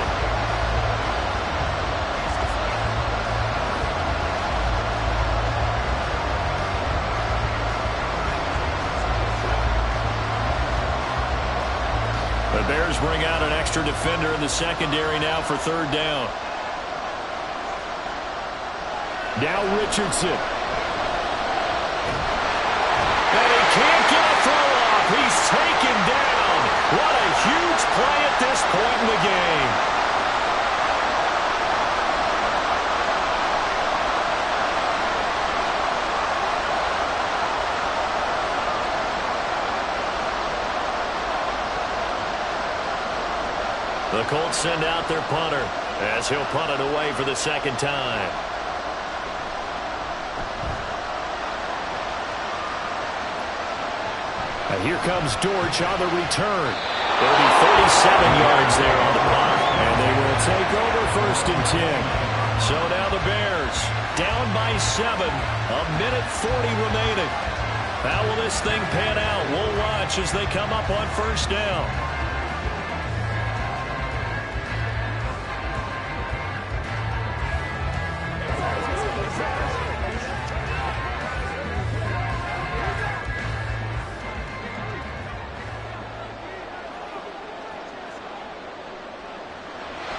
The Bears bring out an extra defender in the secondary now for 3rd down. Now Richardson. And he can't get a throw off. He's taken down. What a huge play at this point in the game. The Colts send out their punter as he'll punt it away for the 2nd time. And here comes Dortch on the return. It'll be 37 yards there on the punt. And they will take over 1st and 10. So now the Bears down by 7. A minute 40 remaining. How will this thing pan out? We'll watch as they come up on 1st down.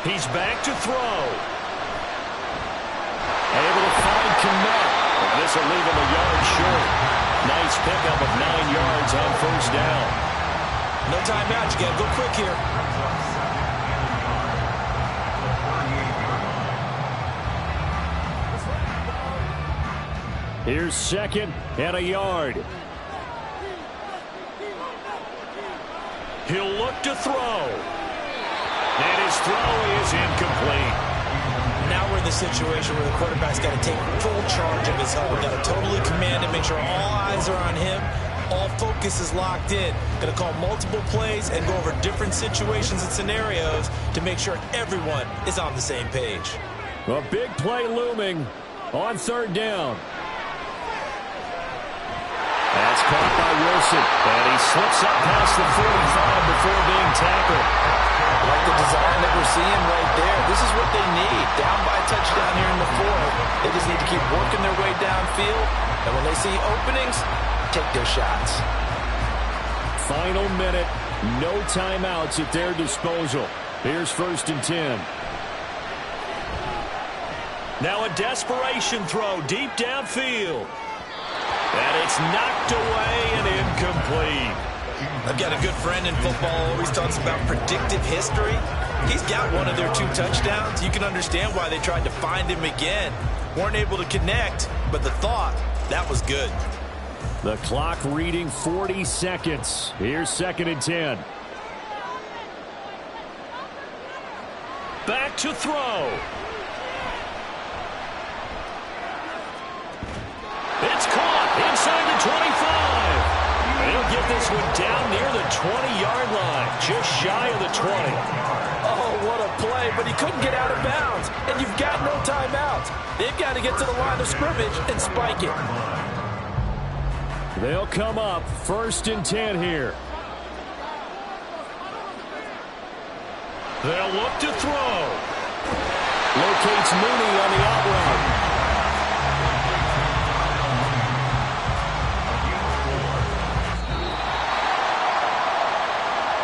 He's back to throw. Able to find Kmet. And this will leave him a yard short. Nice pickup of 9 yards on 1st down. No timeout. You got to go quick here. Here's 2nd and a yard. He'll look to throw. And his throw is incomplete. Now we're in the situation where the quarterback's got to take full charge of his huddle. Got to totally command it, make sure all eyes are on him. All focus is locked in. Got to call multiple plays and go over different situations and scenarios to make sure everyone is on the same page. A big play looming on 3rd down. That's caught by Wilson. And he slips up past the 45 before being tackled. Like the design that we're seeing right there. This is what they need. Down by a touchdown here in the 4th. They just need to keep working their way downfield. And when they see openings, take their shots. Final minute. No timeouts at their disposal. Here's 1st and 10. Now a desperation throw deep downfield. And it's knocked away and incomplete. I've got a good friend in football, always talks about predictive history. He's got one of their 2 touchdowns. You can understand why they tried to find him again. Weren't able to connect, but the thought, that was good. The clock reading 40 seconds. Here's 2nd and 10. Back to throw. It's caught inside the 25. He'll get this one down near the 20-yard line, just shy of the 20. Oh, what a play, but he couldn't get out of bounds. And you've got no timeouts. They've got to get to the line of scrimmage and spike it. They'll come up 1st and 10 here. They'll look to throw. Locates Mooney on the out route.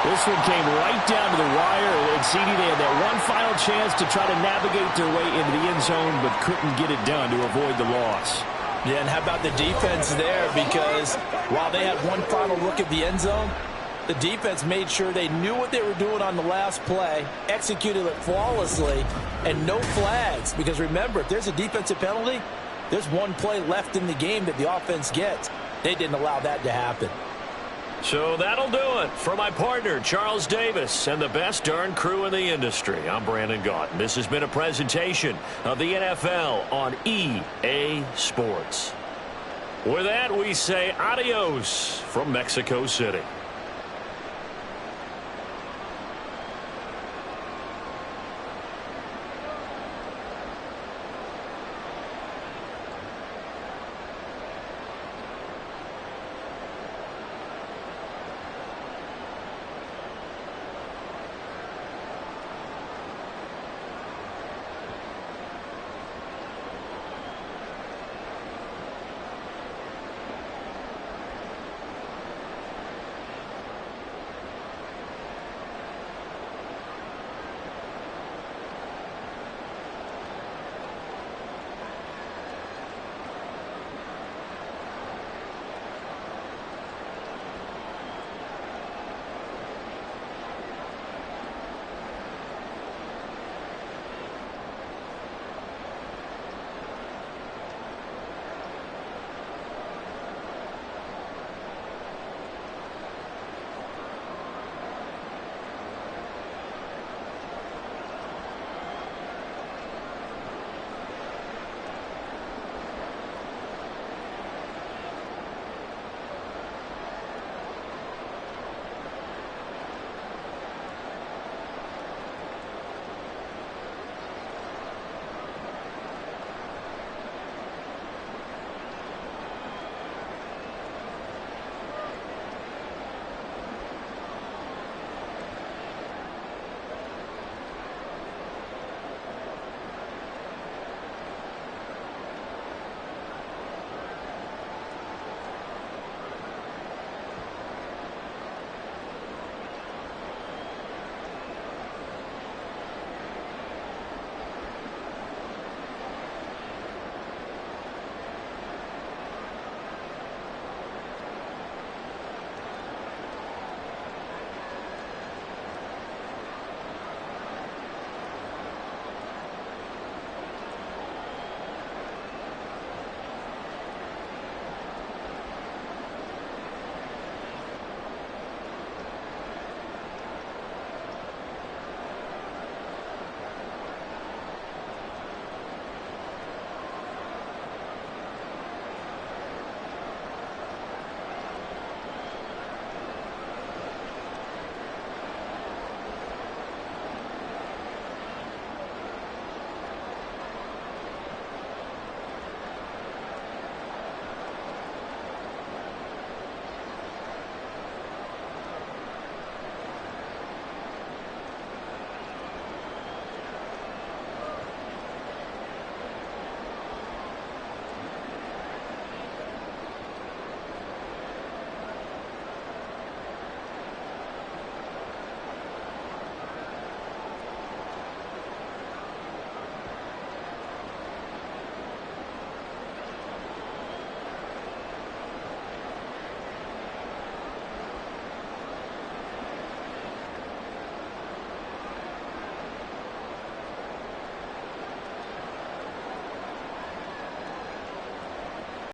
This one came right down to the wire, and CD, they had that one final chance to try to navigate their way into the end zone, but couldn't get it done to avoid the loss. Yeah, and how about the defense there? Because while they had one final look at the end zone, the defense made sure they knew what they were doing on the last play, executed it flawlessly, and no flags. Because remember, if there's a defensive penalty, there's one play left in the game that the offense gets. They didn't allow that to happen. So that'll do it for my partner, Charles Davis, and the best darn crew in the industry. I'm Brandon Gaunt. This has been a presentation of the NFL on EA Sports. With that, we say adios from Mexico City.